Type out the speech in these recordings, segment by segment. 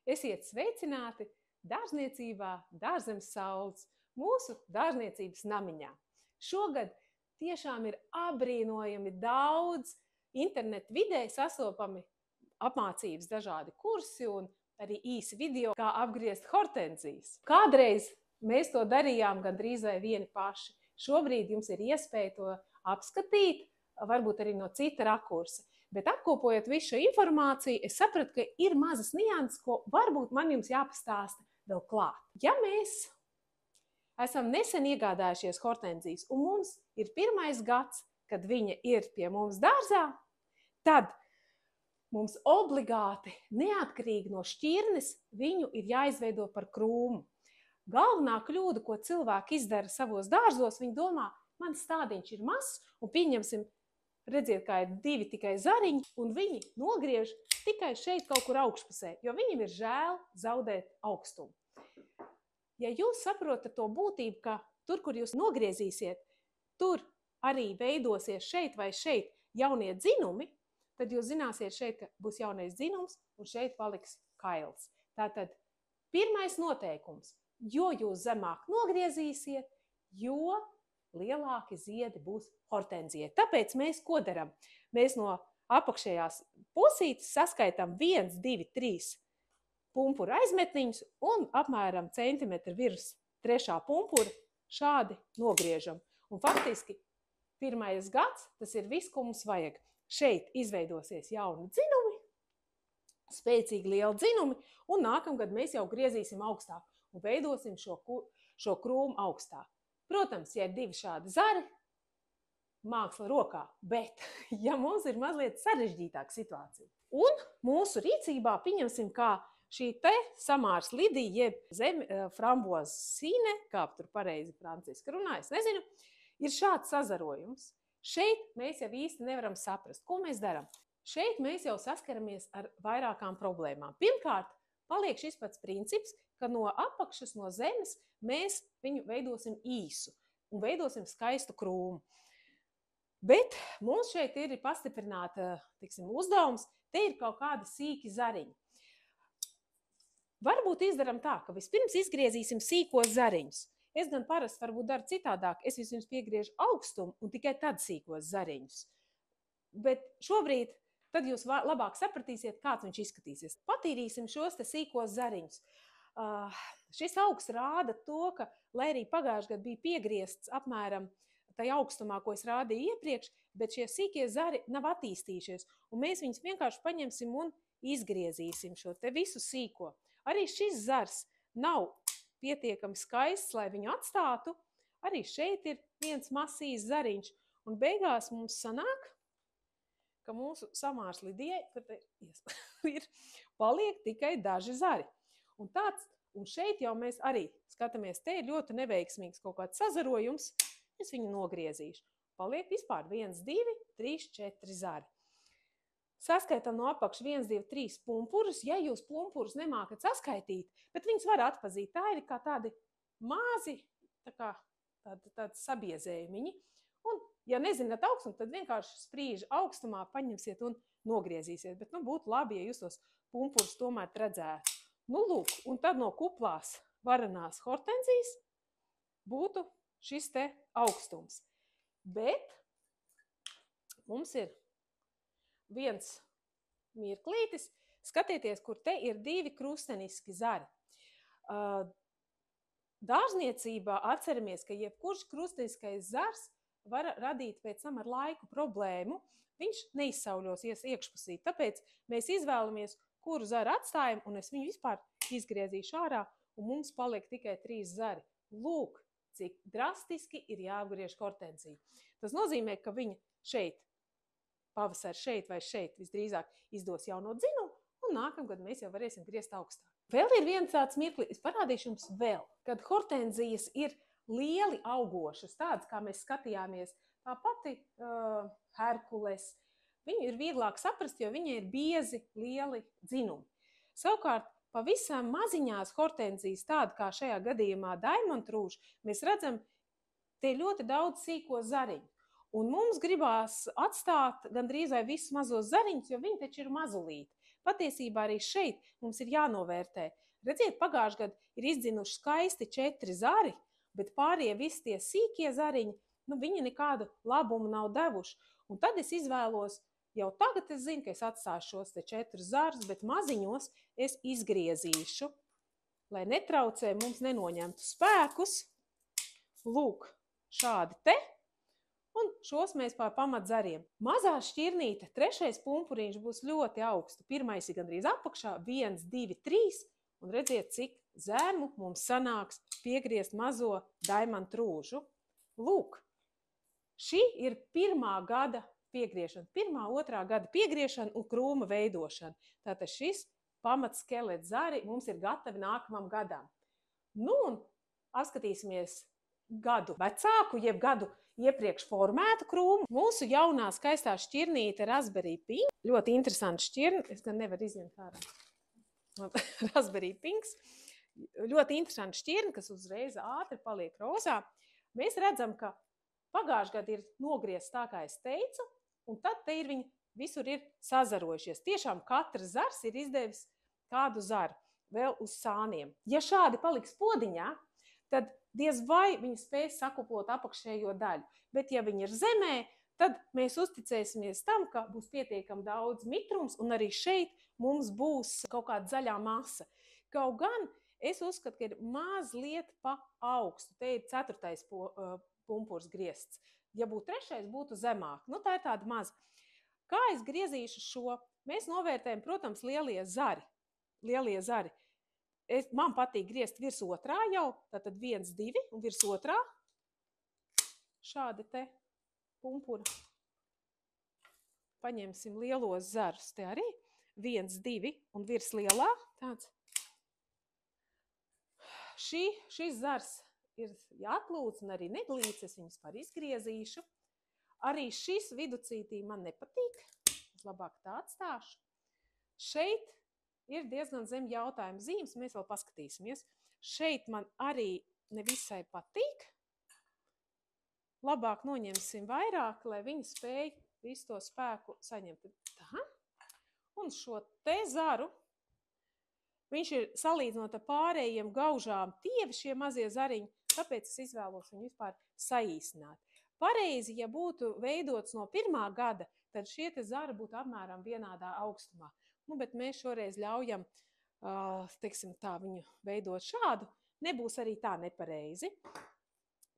Esiet sveicināti dārzniecībā Dārzemes saules, mūsu dārzniecības namiņā. Šogad tiešām ir apbrīnojami daudz internetu vidē sastopami apmācības dažādi kursi un arī īsi video, kā apgriezt hortenzijas. Kādreiz mēs to darījām gandrīz vai vieni paši. Šobrīd jums ir iespēja to apskatīt, varbūt arī no cita rakursa. Bet apkopojot visu šo informāciju, es sapratu, ka ir mazas nianses, ko varbūt man jums jāpastāsta vēl klāt. Ja mēs esam nesen iegādājušies hortenzijas un mums ir pirmais gads, kad viņa ir pie mums dārzā, tad mums obligāti, neatkarīgi no šķirnes, viņu ir jāizveido par krūmu. Galvenā kļūda, ko cilvēki izdara savos dārzos, viņi domā, mans stādiņš ir mazs un pieņemsim, redziet, kā ir divi tikai zariņi, un viņi nogriež tikai šeit kaut kur augšpusē, jo viņiem ir žēl zaudēt augstumu. Ja jūs saprotat to būtību, ka tur, kur jūs nogriezīsiet, tur arī veidosies šeit vai šeit jaunie dzinumi, tad jūs zināsiet šeit, ka būs jaunais dzinums un šeit paliks kails. Tātad pirmais noteikums, jo jūs zemāk nogriezīsiet, jo lielāki ziedi būs hortenzijai. Tāpēc mēs ko daram? Mēs no apakšējās pusītes saskaitām 1, 2, 3 pumpura aizmetniņus un apmēram centimetru virs trešā pumpura šādi nogriežam. Un faktiski pirmais gads, tas ir viss, ko mums vajag. Šeit izveidosies jauni dzinumi, spēcīgi lieli dzinumi, un nākamgad mēs jau griezīsim augstāk un veidosim šo krūmu augstāk. Protams, ja ir divi šādi zari, māksla rokā, bet ja mums ir mazliet sarežģītāka situācija. Un mūsu rīcībā pieņemsim, kā šī te samārs lidija, jeb framboza sīne, kā tur pareizi franciski runā, es nezinu, ir šāds sazarojums. Šeit mēs jau īsti nevaram saprast, ko mēs darām. Šeit mēs jau saskaramies ar vairākām problēmām. Pirmkārt, paliek šis pats princips, ka no apakšas, no zemes, mēs viņu veidosim īsu un veidosim skaistu krūmu. Bet mums šeit ir pastiprināta, uzdevums, te ir kaut kādi sīki zariņi. Varbūt izdaram tā, ka vispirms izgriezīsim sīkos zariņus. Es gan parasti varbūt daru citādāk, es vispirms piegriežu augstumu un tikai tad sīkos zariņus. Bet šobrīd tad jūs labāk sapratīsiet, kāds viņš izskatīsies. Patīrīsim šos te sīkos zariņus. Šis augsts rāda to, ka, lai arī pagājušajā gadā bija piegriezts apmēram tajā augstumā, ko es rādīju iepriekš, bet šie sīkie zari nav attīstījušies, un mēs viņus vienkārši paņemsim un izgriezīsim šo te visu sīko. Arī šis zars nav pietiekami skaists, lai viņu atstātu, arī šeit ir viens masīs zariņš, un beigās mums sanāk, ka mūsu samārs lidijai paliek tikai daži zari. Un šeit jau mēs arī skatāmies, te ir ļoti neveiksmīgs kaut kāds sazarojums, es viņu nogriezīšu. Paliek vispār 1, 2, 3, 4 zari. Saskaitam no apakša 1, 2, 3 pumpurus, ja jūs pumpurus nemākat saskaitīt, bet viņus var atpazīt. Tā ir kā tādi mazi, tādi sabiezējumiņi. Un, ja nezināt augstumu, tad vienkārši sprīža augstumā paņemsiet un nogriezīsiet. Bet būtu labi, ja jūs tos pumpurus tomēr redzētu. Lūk, un tad no kuplās varanās hortenzijas būtu šis te augstums. Bet mums ir viens mirklītis, skatieties, kur te ir 2 krusteniski zari. Dārzniecībā atceramies, ka jebkurš krusteniskais zars var radīt pēc tam ar laiku problēmu, viņš neizsauļosies iekšpusī. Tāpēc mēs izvēlamies, kuru zaru atstājam, un es viņu vispār izgriezīšu ārā, un mums paliek tikai 3 zari. Lūk, cik drastiski ir jāapgriež hortenzija. Tas nozīmē, ka viņa šeit, pavasar šeit vai šeit visdrīzāk izdos jauno dzinumu, un nākamgad mēs jau varēsim griezt augstāk. Vēl ir viens tāds mirkli, es parādīšu jums vēl, kad hortenzijas ir lieli augošas, tādas, kā mēs skatījāmies, tā pati Herkules. Viņu ir vieglāk saprast, jo viņai ir biezi, lieli dzinumi. Savukārt, pavisam maziņās hortenzijas, tāda kā šajā gadījumā Diamond Rouge, mēs redzam, te ir ļoti daudz sīko zariņu. Un mums gribās atstāt gandrīz vai visus mazos zariņus, jo viņi taču ir mazulīti. Patiesībā arī šeit mums ir jānovērtē. Redziet, pagājušajā gadā ir izdzinuši skaisti 4 zari, bet pārējie visi tie sīkie zariņi, viņi nekādu labumu nav devuši. Un tad es izvēlos, jau tagad es zinu, ka es atstāšu šos te 4 zarus, bet maziņos es izgriezīšu, lai netraucē mums nenoņemtu spēkus. Lūk, šādi te. Un šos mēs pār pamatzariem. Mazā šķirnīte, 3. pumpuriņš būs ļoti augstu. Pirmais ir gandrīz apakšā, 1, 2, 3. Un redziet, cik zemu mums sanāks piegriezt mazo daimantu rūžu. Lūk, šī ir 1. gada piegriešana. 1., 2. gada piegriešana un krūma veidošana. Tātad šis pamatskelets zari mums ir gatavi nākamam gadam. Un apskatīsimies gadu vecāku, jeb gadu iepriekš formētu krūmu. Mūsu jaunā skaistā šķirnīte Raspberry Pink. Ļoti interesanta šķirne. Es gan nevaru izņemt ārā. Raspberry Pinks. Ļoti interesanta šķirne, kas uzreiz ātri paliek rozā. Mēs redzam, ka pagājušajā gadā ir nogriezts tā, kā es teicu, un tad te ir viņi visur ir sazarojušies. Tiešām katrs zars ir izdevis kādu zaru vēl uz sāniem. Ja šādi paliks podiņā, tad diez vai viņi spēs sakuplot apakšējo daļu. Bet ja viņi ir zemē, tad mēs uzticēsimies tam, ka būs pietiekami daudz mitrums, un arī šeit mums būs kaut kāda zaļā masa. Kaut gan es uzskatu, ka ir mazliet pa augstu. Te ir 4. pumpurs griezts. Ja būtu 3., būtu zemāk. Tā ir tāda maza. Kā es griezīšu šo? Mēs novērtējam, protams, lielie zari. Man patīk griezt virs 2. jau, tātad 1, 2 un virs 2. Šādi te pumpura. Paņemsim lielos zarus. Te arī 1, 2 un virs lielā. Tāds. Šis zars ir jāatlūdz un arī neglīts, es viņus par izgriezīšu. Arī šis viducītī man nepatīk. Es labāk tā atstāšu. Šeit ir diezgan zem jautājuma zīmes, mēs vēl paskatīsimies. Šeit man arī nevisai patīk. Labāk noņemsim vairāk, lai viņi spēj visu to spēku saņemt. Tā. Un šo te zaru, viņš ir salīdzinot ar pārējiem gaužām tievi šie mazie zariņi, tāpēc es izvēlos viņu vispār saīsināt. Pareizi, ja būtu veidots no 1. gada, tad šie te zari būtu apmēram vienādā augstumā. Bet mēs šoreiz ļaujam, teiksim tā, viņu veidot šādu. Nebūs arī tā nepareizi.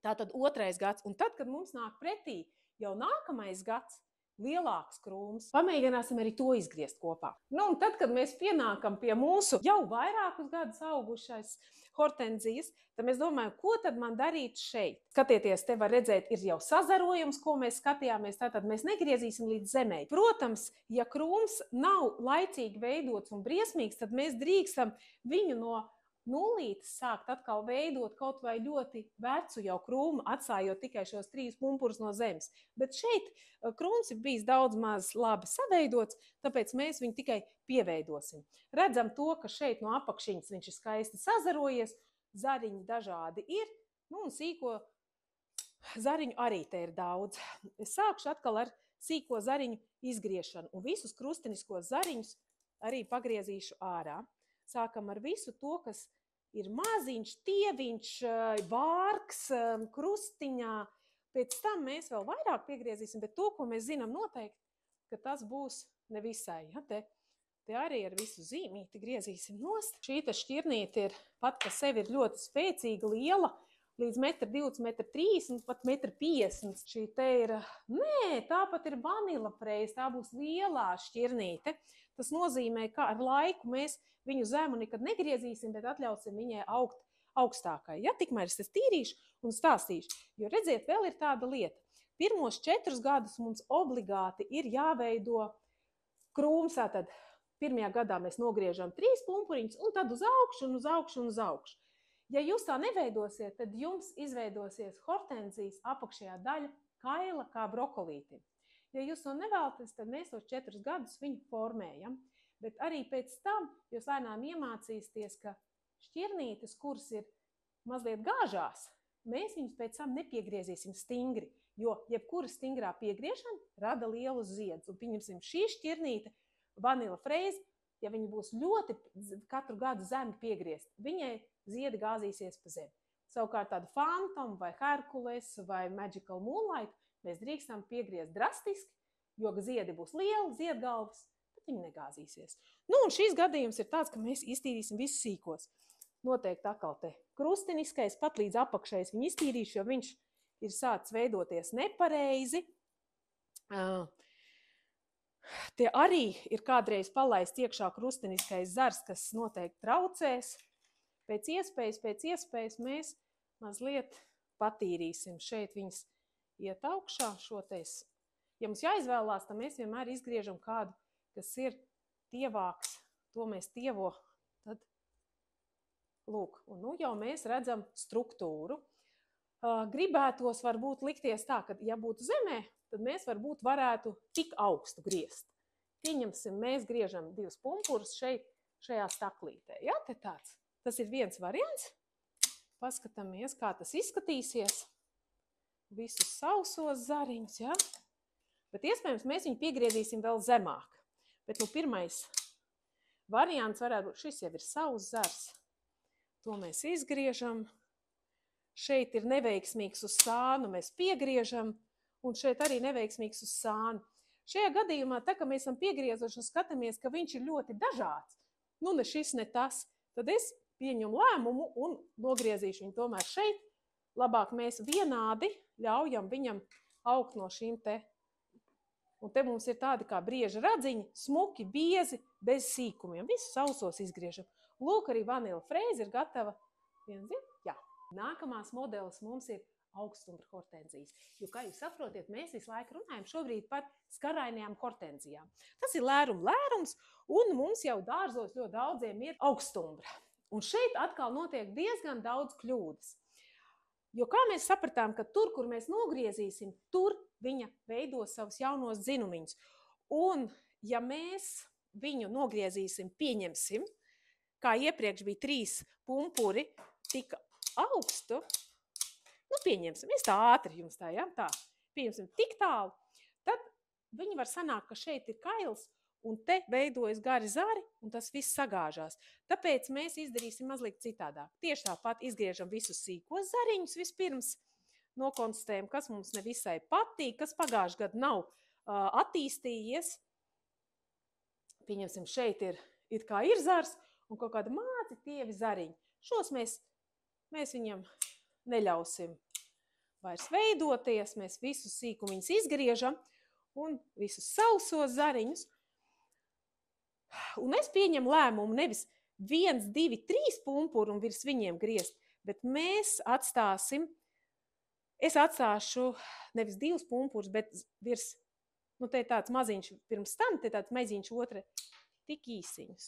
Tātad 2. gads. Un tad, kad mums nāk pretī jau nākamais gads, lielāks krūms, pamēģināsim arī to izgriezt kopā. Un tad, kad mēs pienākam pie mūsu jau vairākus gadus augušais hortenzijas, tad mēs domājam, ko tad man darīt šeit? Skatieties, te var redzēt, ir jau sazarojums, ko mēs skatījāmies, tātad mēs negriezīsim līdz zemē. Protams, ja krūms nav laicīgi veidots un briesmīgs, tad mēs drīkstam viņu no nulītes sākt atkal veidot kaut vai ļoti vecu jau krūmu, atstājot tikai šos 3 pumpurus no zemes. Bet šeit krūms ir bijis daudz maz labi saveidots, tāpēc mēs viņu tikai pieveidosim. Redzam to, ka šeit no apakšiņas viņš ir skaisti sazarojies, zariņi dažādi ir, un sīko zariņu arī te ir daudz. Es sākšu atkal ar sīko zariņu izgriešanu, un visus krusteniskos zariņus arī pagriezīšu ārā. Sākam ar visu to, kas ir maziņš, tieviņš, vārks, krustiņā. Pēc tam mēs vēl vairāk piegriezīsim, bet to, ko mēs zinām noteikti, ka tas būs nevisai. Ja? Te arī ar visu zīmīti griezīsim nost. Šī šķirnīte ir pat, ka sevi ir ļoti spēcīga, liela, līdz 1,20 m, 1,30 m, pat 1,50 m. Šī te ir, tāpat ir vanila freize, tā būs lielā šķirnīte. Tas nozīmē, ka ar laiku mēs viņu zemu nekad negriezīsim, bet atļausim viņai augt augstākai. Ja, tikmēr es tīrīšu un stāstīšu. Jo redziet, vēl ir tāda lieta. Pirmos 4 gadus mums obligāti ir jāveido krūms. Tātad 1. gadā mēs nogriežam 3 pumpuriņus un tad uz augšu un uz augšu un uz augšu. Ja jūs tā neveidosiet, tad jums izveidosies hortenzijas apakšējā daļa kaila kā brokolītim. Ja jūs to nevēlaties, tad mēs tos 4 gadus viņu formējam. Bet arī pēc tam jūs lēnām iemācīsieties, ka šķirnītes, kuras ir mazliet gāžās, mēs viņus pēc tam nepiegriezīsim stingri, jo jebkura stingrā piegriešana rada lielus ziedus. Un pieņemsim šī šķirnīte, vanila freize, ja viņa būs ļoti katru gadu zemi piegriezt, viņai ziedi gāzīsies pa zemi. Savukārt tādu Phantom vai Hercules vai Magical Moonlight mēs drīkstam piegriezt drastiski, jo ziedi būs lieli, ziedgalvas, bet viņi negāzīsies. Nu, un šīs gadījums ir tāds, ka mēs iztīrīsim visus sīkos. Noteikti atkal te krustiniskais, pat līdz apakšais viņu iztīrīšu, jo viņš ir sācis veidoties nepareizi. Tie arī ir kādreiz palaists iekšā krustiniskais zars, kas noteikti traucēs. Pēc iespējas mēs mazliet patīrīsim. Šeit viņas iet augšā šotais. Ja mums jāizvēlās, tad mēs vienmēr izgriežam kādu, kas ir tievāks. To mēs tievo, tad lūk. Un nu jau mēs redzam struktūru. Gribētos varbūt likties tā, ka ja būtu zemē, tad mēs varbūt varētu tik augstu griezt. Pieņemsim, mēs griežam 2 pumpurus šajā staklītē. Jā, te tāds. Tas ir viens variants. Paskatāmies, kā tas izskatīsies. Visus sausos zariņus, jā. Bet iespējams, mēs viņu piegriezīsim vēl zemāk. Bet nu pirmais variants varētu būt, šis jau ir savs zars. To mēs izgriežam. Šeit ir neveiksmīgs uz sānu, mēs piegriežam. Un šeit arī neveiksmīgs uz sānu. Šajā gadījumā, tā kā mēs esam piegriezuši un skatāmies, ka viņš ir ļoti dažāds, nu ne šis, ne tas, tad es pieņemu lēmumu un nogriezīšu viņu tomēr šeit. Labāk mēs vienādi ļaujam viņam augt no šīm te. Un te mums ir tādi kā brieža radziņi, smuki, biezi, bez sīkumiem. Visu sausos izgriežam. Lūk, arī vanila freize ir gatava. Jā. Nākamās modelis mums ir augstumbra hortenzijas. Jo, kā jūs saprotiet, mēs visu laiku runājam šobrīd par skarainajām hortenzijām. Tas ir lērums, un mums jau dārzos ļoti daudziem ir augstumbra. Un šeit atkal notiek diezgan daudz kļūdas. Jo kā mēs sapratām, ka tur, kur mēs nogriezīsim, tur viņa veidos savus jaunos dzinumiņus. Un ja mēs viņu nogriezīsim, pieņemsim, kā iepriekš bija 3 pumpuri, tik augstu, nu pieņemsim, es tā ātri jums tā, ja, tā, pieņemsim tik tālu, tad viņi var sanākt, ka šeit ir kails, un te veidojas gari zari, un tas viss sagāžās. Tāpēc mēs izdarīsim mazliet citādāk. Tieši tāpat izgriežam visus sīkos zariņus vispirms, nokonstatējam, kas mums nevisai patīk, kas pagājušajā gadā nav attīstījies. Pieņemsim, šeit ir kā ir zars, un kaut kāda māci tievi zariņi. Šos mēs viņam neļausim vairs veidoties, mēs visus sīkumiņus izgriežam, un visus sausos zariņus. Un es pieņemu lēmumu nevis 1, 2, 3 pumpuru un virs viņiem griezt, bet mēs atstāsim, es atstāšu nevis 2 pumpurus, bet virs, nu te tāds maziņš pirms tam, te tāds meziņš otra, tik īsiņus.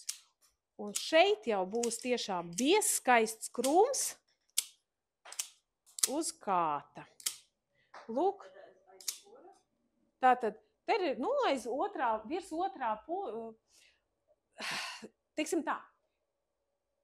Un šeit jau būs tiešām biezs, skaists krūms uz kāta. Lūk, tātad, te ir, nu, virs otrā teiksim tā,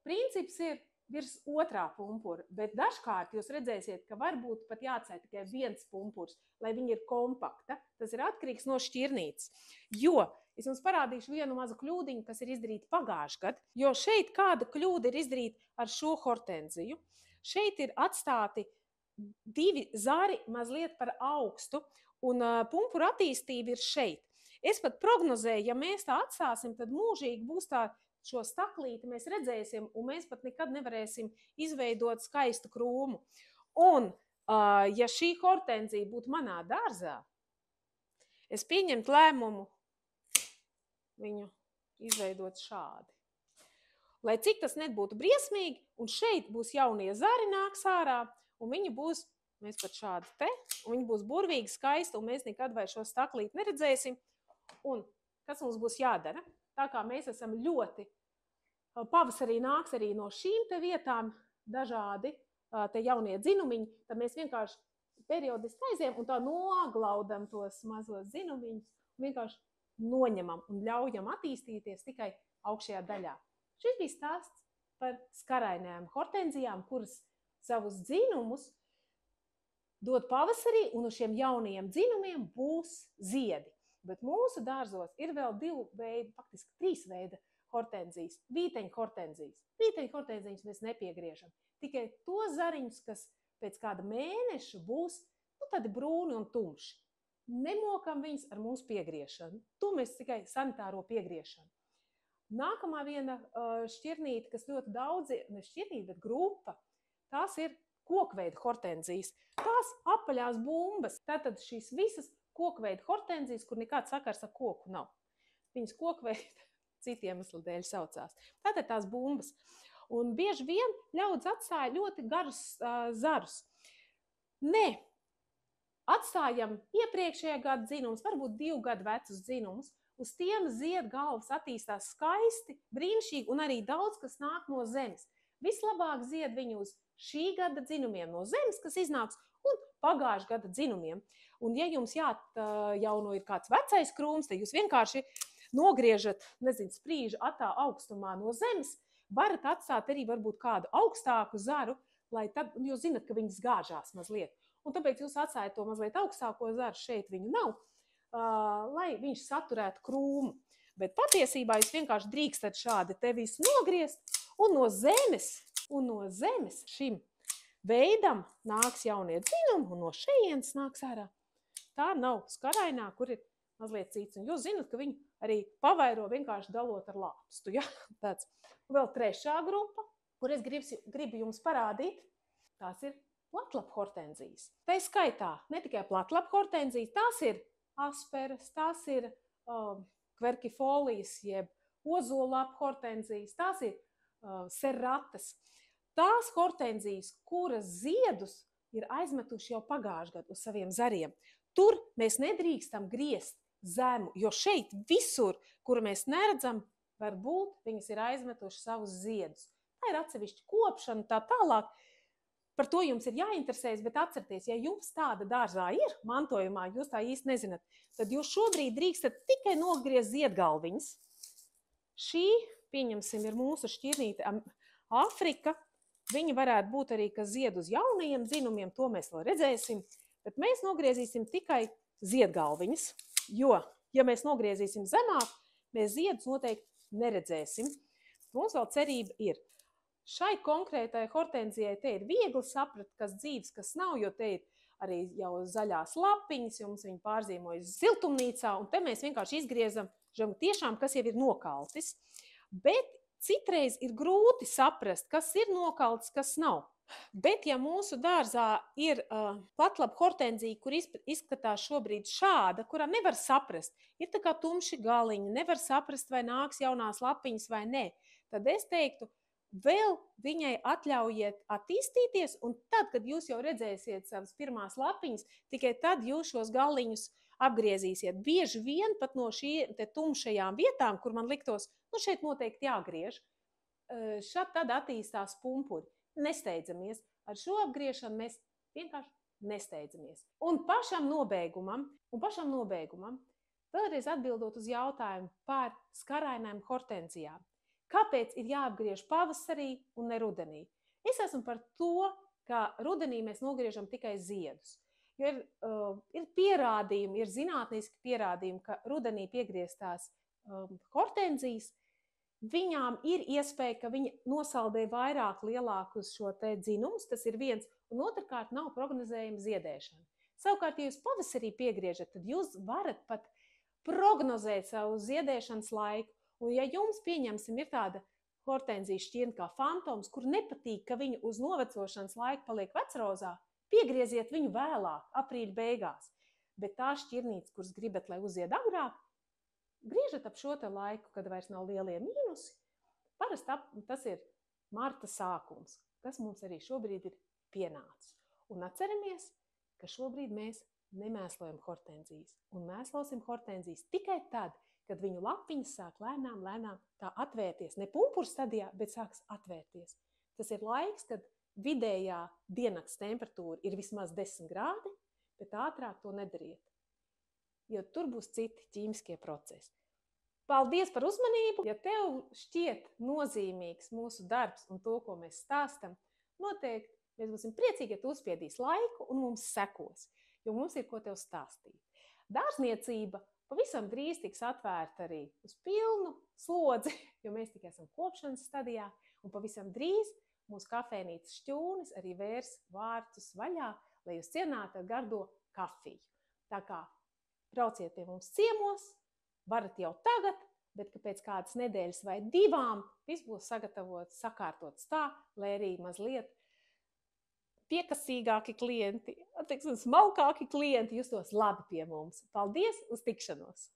princips ir virs otrā pumpura, bet dažkārt jūs redzēsiet, ka varbūt pat jāatstāj tikai 1 pumpurs, lai viņi ir kompakta. Tas ir atkarīgs no šķirnītes. Jo es jums parādīšu vienu mazu kļūdiņu, kas ir izdarīta pagājušajā gadā, jo šeit kāda kļūda ir izdarīta ar šo hortenziju. Šeit ir atstāti 2 zari mazliet par augstu, un pumpura attīstība ir šeit. Es pat prognozēju, ja mēs tā atstāsim, tad mūžīgi būs tā šo staklīti mēs redzēsim, un mēs pat nekad nevarēsim izveidot skaistu krūmu. Un, ja šī hortenzija būtu manā dārzā, es pieņemtu lēmumu viņu izveidot šādi. Lai cik tas nebūtu briesmīgi, un šeit būs jaunie zari nāks ārā, un viņi būs, mēs pat šādi te, un viņi būs burvīgi skaisti, un mēs nekad vairs šo staklīti neredzēsim. Un kas mums būs jādara? Tā kā mēs esam ļoti, pavasarī nāks arī no šīm te vietām dažādi te jaunie dzinumiņi, tad mēs vienkārši periodiski aiziem un tā noglaudam tos mazos dzinumiņus, vienkārši noņemam un ļaujam attīstīties tikai augšējā daļā. Šis bija stāsts par skarainajām hortenzijām, kuras savus dzinumus dod pavasarī, un uz šiem jaunajiem dzinumiem būs ziedi. Bet mūsu dārzos ir vēl 2 veidi, faktiski 3 veidi hortenzijas, vīteņu hortenzijas. Vīteņu hortenzijas mēs nepiegriežam. Tikai to zariņus, kas pēc kāda mēneša būs, tādi brūni un tumši. Nemokam viņus ar mūsu piegriešanu. To mēs tikai sanitāro piegriešanu. Nākamā viena šķirnīte, kas ļoti daudz, ne šķirnīte, bet grupa, tās ir kokveida hortenzijas. Tās apaļās bumbas. Tātad šīs visas kokveida hortenzijas, kur nekāds sakars ar koku nav. Viņas kokveida citiem iemeslu dēļ saucās. Tātad tās bumbas. Un bieži vien ļaudis atstāja ļoti garus zarus. Nē, atstājam iepriekšējā gada dzinumus, varbūt 2 gadu vecus dzinumus. Uz tiem ziedgalvas attīstās skaisti, brīnišķīgi un arī daudz, kas nāk no zemes. Vislabāk zied viņu uz šī gada dzinumiem no zemes, kas iznāks, un pagājušā gada dzinumiem. Un ja jums jāatjauno ir kāds vecais krūms, tad jūs vienkārši nogriežat, sprīžu attā augstumā no zemes, varat atstāt arī varbūt kādu augstāku zaru, lai tad jūs zinat, ka viņas gāžās mazliet. Un tāpēc jūs atstājat to mazliet augstāko zaru, šeit viņu nav, lai viņš saturētu krūmu. Bet patiesībā jūs vienkārši drīkstat šādi te visu nogriezt, un no zemes šim veidam nāks jaunie dzinumi, un no šejienes nāks ārā. Tā nav skarainā, kur ir mazliet cits. Un jūs zinat, ka viņu arī pavairo vienkārši dalot ar lāpstu. Ja? Tāds. Vēl trešā grupa, kur es gribu jums parādīt, tās ir platlapa hortenzijas. Tā skaitā ne tikai platlapa hortenzijas, tās ir asperas, tās ir kverkifolijas, jeb ozolapa hortenzijas, tās ir serratas. Tās hortenzijas, kuras ziedus ir aizmetuši jau pagājušajā gadā uz saviem zariem. Tur mēs nedrīkstam griezt zemu, jo šeit visur, kur mēs neredzam, varbūt viņas ir aizmetuši savus ziedus. Tā ir atsevišķa kopšana, tā tālāk. Par to jums ir jāinteresējas, bet atcerieties, ja jums tāda dārzā ir mantojumā, jūs tā īsti nezināt, tad jūs šobrīd drīkstat tikai nogriezt ziedgalviņas. Šī, pieņemsim, ir mūsu šķirnīte Afrika. Viņa varētu būt arī, kas zied uz jaunajiem dzinumiem, to mēs vēl redzēsim, bet mēs nogriezīsim tikai ziedgalviņas, jo, ja mēs nogriezīsim zemāk, mēs ziedus noteikti neredzēsim. Mums vēl cerība ir. Šai konkrētai hortenzijai te ir viegli saprast, kas dzīves, kas nav, jo te ir arī jau zaļās lapiņas, jo mums viņi pārzīmojas siltumnīcā, un te mēs vienkārši izgriezam, tiešām, kas jau ir nokaltis. Bet citreiz ir grūti saprast, kas ir nokaltis, kas nav. Bet, ja mūsu dārzā ir platlapa hortenzija, kur izskatās šobrīd šāda, kurā nevar saprast, ir tā kā tumši galiņi, nevar saprast, vai nāks jaunās lapiņas vai nē, tad es teiktu, vēl viņai atļaujiet attīstīties, un tad, kad jūs jau redzēsiet savas pirmās lapiņas, tikai tad jūs šos galiņus apgriezīsiet. Bieži vien pat no šī te tumšajām vietām, kur man liktos, šeit noteikti jāgriež, šad tad attīstās pumpuri. Nesteidzamies. Ar šo apgriešanu mēs vienkārši nesteidzamies. Un pašam nobeigumam, vēlreiz atbildot uz jautājumu par skarainām hortenzijām. Kāpēc ir jāapgriež pavasarī un ne rudenī? Es esmu par to, ka rudenī mēs nogriežam tikai ziedus. Jo ir pierādījumi, ir zinātniski pierādījumi, ka rudenī piegrieztās hortenzijas, viņām ir iespēja, ka viņi nosaldē vairāk lielākus šo te dzinumus, tas ir viens, un otrkārt nav prognozējama ziedēšana. Savukārt, ja jūs pavasarī piegriežat, tad jūs varat pat prognozēt savu ziedēšanas laiku. Un ja jums, pieņemsim, ir tāda hortenzija šķirne kā fantoms, kur nepatīk, ka viņu uz novecošanas laiku paliek vecrozā, piegrieziet viņu vēlāk, aprīļa beigās. Bet tā šķirnītes, kuras gribat, lai uzied agrāk, griežat ap šo te laiku, kad vairs nav lielie mīnusi. Parasti tas ir marta sākums, kas mums arī šobrīd ir pienācis. Un atceramies, ka šobrīd mēs nemēslojam hortenzijas. Un mēslosim hortenzijas tikai tad, kad viņu lapiņas sāk lēnām tā atvērties. Ne pumpuru stadijā, bet sāks atvērties. Tas ir laiks, kad vidējā diennakts temperatūra ir vismaz 10 grādi, bet ātrāk to nedariet, jo tur būs citi ķīmiskie procesi. Paldies par uzmanību! Ja tev šķiet nozīmīgs mūsu darbs un to, ko mēs stāstam, noteikti mēs būsim priecīgi, ja tu uzspiedīs laiku un mums sekos, jo mums ir ko tev stāstīt. Dārzniecība pavisam drīz tiks atvērta arī uz pilnu slodzi, jo mēs tikai esam kopšanas stadijā, un pavisam drīz mūsu kafejnīcas šķūnis arī vērs vārtus vaļā, lai jūs cienātu ar gardo kafiju. Tā kā brauciet pie mums ciemos, varat jau tagad, bet ka pēc kādas nedēļas vai 2 viss būs sagatavots, sakārtots tā, lai arī mazliet piekasīgāki klienti, teiksim, smalkāki klienti justos labi pie mums. Paldies, uz tikšanos!